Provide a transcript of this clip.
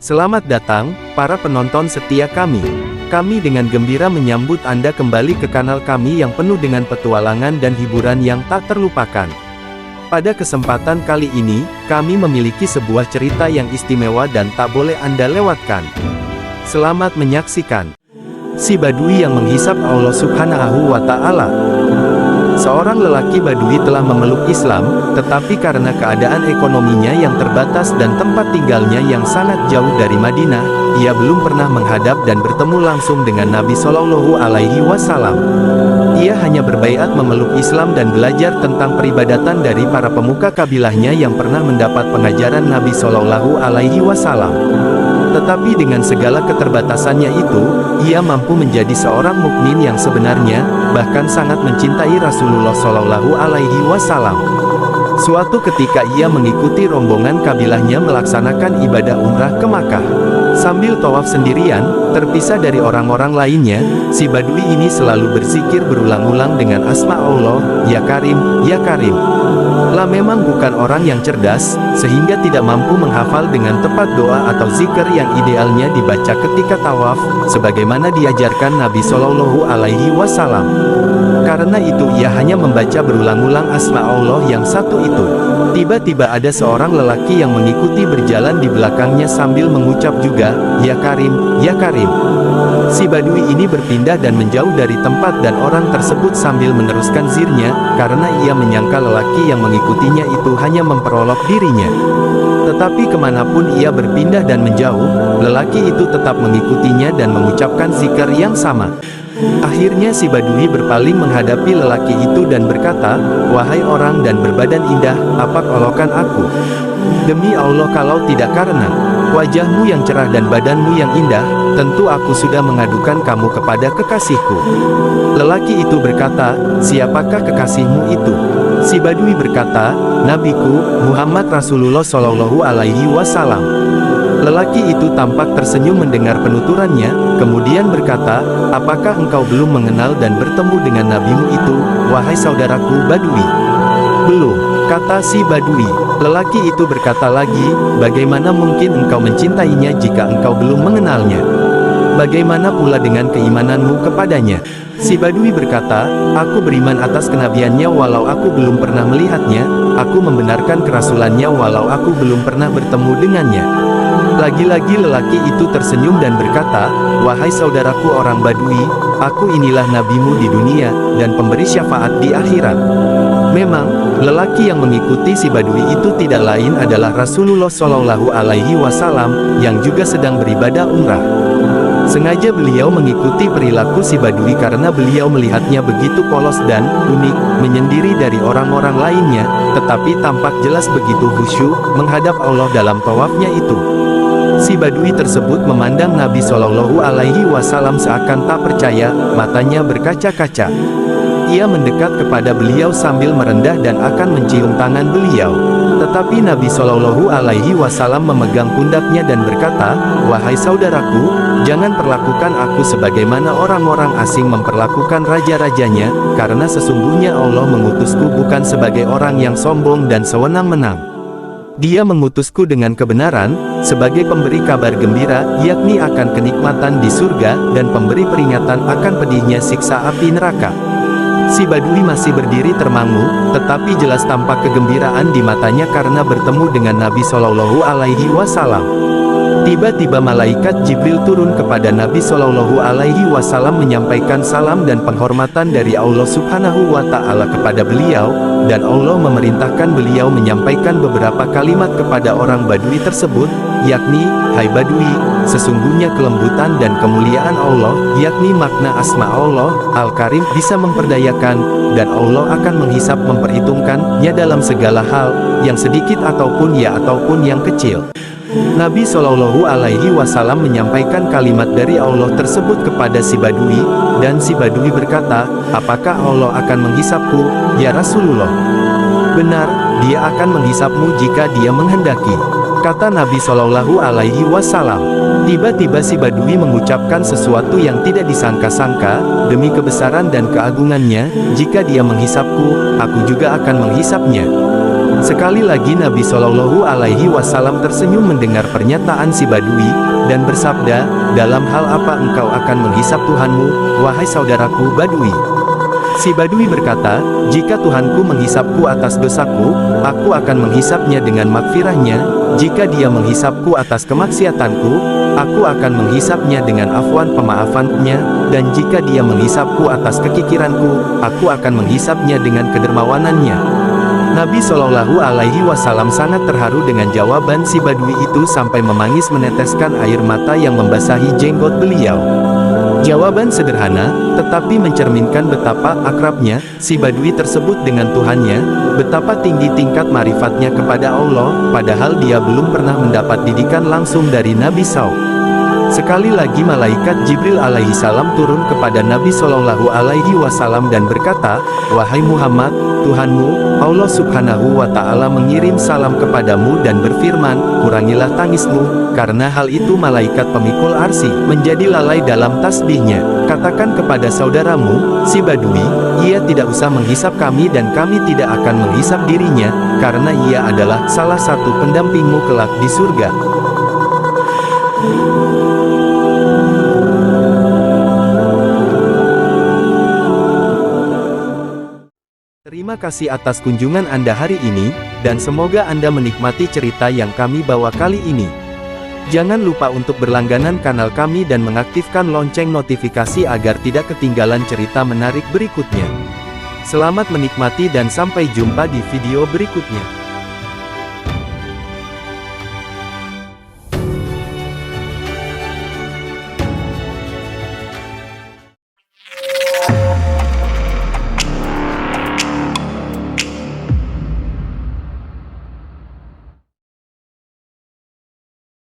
Selamat datang, para penonton setia kami. Kami dengan gembira menyambut Anda kembali ke kanal kami yang penuh dengan petualangan dan hiburan yang tak terlupakan. Pada kesempatan kali ini, kami memiliki sebuah cerita yang istimewa dan tak boleh Anda lewatkan. Selamat menyaksikan. Si Badui yang menghisap Allah Subhanahu wa Ta'ala. Seorang lelaki Badui telah memeluk Islam, tetapi karena keadaan ekonominya yang terbatas dan tempat tinggalnya yang sangat jauh dari Madinah, ia belum pernah menghadap dan bertemu langsung dengan Nabi Shallallahu Alaihi Wasallam. Ia hanya berbaiat memeluk Islam dan belajar tentang peribadatan dari para pemuka kabilahnya yang pernah mendapat pengajaran Nabi Shallallahu Alaihi Wasallam. Tetapi dengan segala keterbatasannya itu, ia mampu menjadi seorang mukmin yang sebenarnya, bahkan sangat mencintai Rasulullah Shallallahu Alaihi Wasallam. Suatu ketika ia mengikuti rombongan kabilahnya melaksanakan ibadah umrah ke Makkah. Sambil tawaf sendirian, terpisah dari orang-orang lainnya, si Badui ini selalu berzikir berulang-ulang dengan asma Allah, Ya Karim, Ya Karim. Lah memang bukan orang yang cerdas, sehingga tidak mampu menghafal dengan tepat doa atau zikir yang idealnya dibaca ketika tawaf, sebagaimana diajarkan Nabi Shallallahu Alaihi Wasallam. Karena itu ia hanya membaca berulang-ulang asma Allah yang satu itu. Tiba-tiba ada seorang lelaki yang mengikuti berjalan di belakangnya sambil mengucap juga, Ya Karim, Ya Karim. Si Badui ini berpindah dan menjauh dari tempat dan orang tersebut sambil meneruskan zikirnya, karena ia menyangka lelaki yang mengikutinya itu hanya memperolok dirinya. Tetapi kemanapun ia berpindah dan menjauh, lelaki itu tetap mengikutinya dan mengucapkan zikir yang sama. Akhirnya si Badui berpaling menghadapi lelaki itu dan berkata, Wahai orang dan berbadan indah, apa olokan aku? Demi Allah kalau tidak karena wajahmu yang cerah dan badanmu yang indah, tentu aku sudah mengadukan kamu kepada kekasihku. Lelaki itu berkata, siapakah kekasihmu itu? Si Badui berkata, Nabiku, Muhammad Rasulullah Shallallahu Alaihi Wasallam. Lelaki itu tampak tersenyum mendengar penuturannya, kemudian berkata, apakah engkau belum mengenal dan bertemu dengan nabimu itu, wahai saudaraku Badui? Belum, kata si Badui. Lelaki itu berkata lagi, bagaimana mungkin engkau mencintainya jika engkau belum mengenalnya? Bagaimana pula dengan keimananmu kepadanya? Si Badui berkata, aku beriman atas kenabiannya walau aku belum pernah melihatnya, aku membenarkan kerasulannya walau aku belum pernah bertemu dengannya. Lagi-lagi lelaki itu tersenyum dan berkata, wahai saudaraku orang Badui, aku inilah nabimu di dunia, dan pemberi syafaat di akhirat. Memang, lelaki yang mengikuti si Badui itu tidak lain adalah Rasulullah Shallallahu Alaihi Wasallam, yang juga sedang beribadah umrah. Sengaja beliau mengikuti perilaku si Badui karena beliau melihatnya begitu polos dan unik, menyendiri dari orang-orang lainnya, tetapi tampak jelas begitu khusyuk menghadap Allah dalam tawafnya itu. Si Badui tersebut memandang Nabi Shallallahu Alaihi Wasallam seakan tak percaya, matanya berkaca-kaca. Ia mendekat kepada beliau sambil merendah dan akan mencium tangan beliau. Tetapi Nabi Shallallahu Alaihi Wasallam memegang pundaknya dan berkata, wahai saudaraku, jangan perlakukan aku sebagaimana orang-orang asing memperlakukan raja-rajanya, karena sesungguhnya Allah mengutusku bukan sebagai orang yang sombong dan sewenang-wenang. Dia mengutusku dengan kebenaran, sebagai pemberi kabar gembira, yakni akan kenikmatan di surga, dan pemberi peringatan akan pedihnya siksa api neraka. Si Badui masih berdiri termangu, tetapi jelas tampak kegembiraan di matanya karena bertemu dengan Nabi Shallallahu Alaihi Wasallam. Tiba-tiba malaikat Jibril turun kepada Nabi Shallallahu Alaihi Wasallam menyampaikan salam dan penghormatan dari Allah Subhanahu wa Ta'ala kepada beliau, dan Allah memerintahkan beliau menyampaikan beberapa kalimat kepada orang Badui tersebut, yakni, hai Badui, sesungguhnya kelembutan dan kemuliaan Allah, yakni makna asma Allah, Al-Karim, bisa memperdayakan, dan Allah akan menghisap memperhitungkannya dalam segala hal, yang sedikit ataupun yang kecil. Nabi Shallallahu Alaihi Wasallam menyampaikan kalimat dari Allah tersebut kepada si Badui, dan si Badui berkata, apakah Allah akan menghisapku, ya Rasulullah? Benar, dia akan menghisapmu jika dia menghendaki, kata Nabi Shallallahu Alaihi Wasallam. Tiba-tiba si Badui mengucapkan sesuatu yang tidak disangka-sangka, demi kebesaran dan keagungannya, jika dia menghisapku, aku juga akan menghisapnya. Sekali lagi Nabi Shallallahu Alaihi Wasallam tersenyum mendengar pernyataan si Badui, dan bersabda, dalam hal apa engkau akan menghisap Tuhanmu, wahai saudaraku Badui? Si Badui berkata, jika Tuhanku menghisapku atas dosaku, aku akan menghisapnya dengan makfirahnya, jika dia menghisapku atas kemaksiatanku, aku akan menghisapnya dengan afwan pemaafannya, dan jika dia menghisapku atas kekikiranku, aku akan menghisapnya dengan kedermawanannya. Nabi Shallallahu Alaihi Wasallam sangat terharu dengan jawaban si Badui itu sampai memangis meneteskan air mata yang membasahi jenggot beliau. Jawaban sederhana, tetapi mencerminkan betapa akrabnya si Badui tersebut dengan Tuhannya, betapa tinggi tingkat marifatnya kepada Allah, padahal dia belum pernah mendapat didikan langsung dari Nabi SAW. Sekali lagi malaikat Jibril alaihi salam turun kepada Nabi Shallallahu Alaihi Wasallam dan berkata, wahai Muhammad, Tuhanmu, Allah Subhanahu wa Ta'ala mengirim salam kepadamu dan berfirman, kurangilah tangismu, karena hal itu malaikat pemikul arsy menjadi lalai dalam tasbihnya. Katakan kepada saudaramu, si Badui, ia tidak usah menghisap kami dan kami tidak akan menghisap dirinya, karena ia adalah salah satu pendampingmu kelak di surga. Terima kasih atas kunjungan Anda hari ini, dan semoga Anda menikmati cerita yang kami bawa kali ini. Jangan lupa untuk berlangganan kanal kami dan mengaktifkan lonceng notifikasi agar tidak ketinggalan cerita menarik berikutnya. Selamat menikmati dan sampai jumpa di video berikutnya.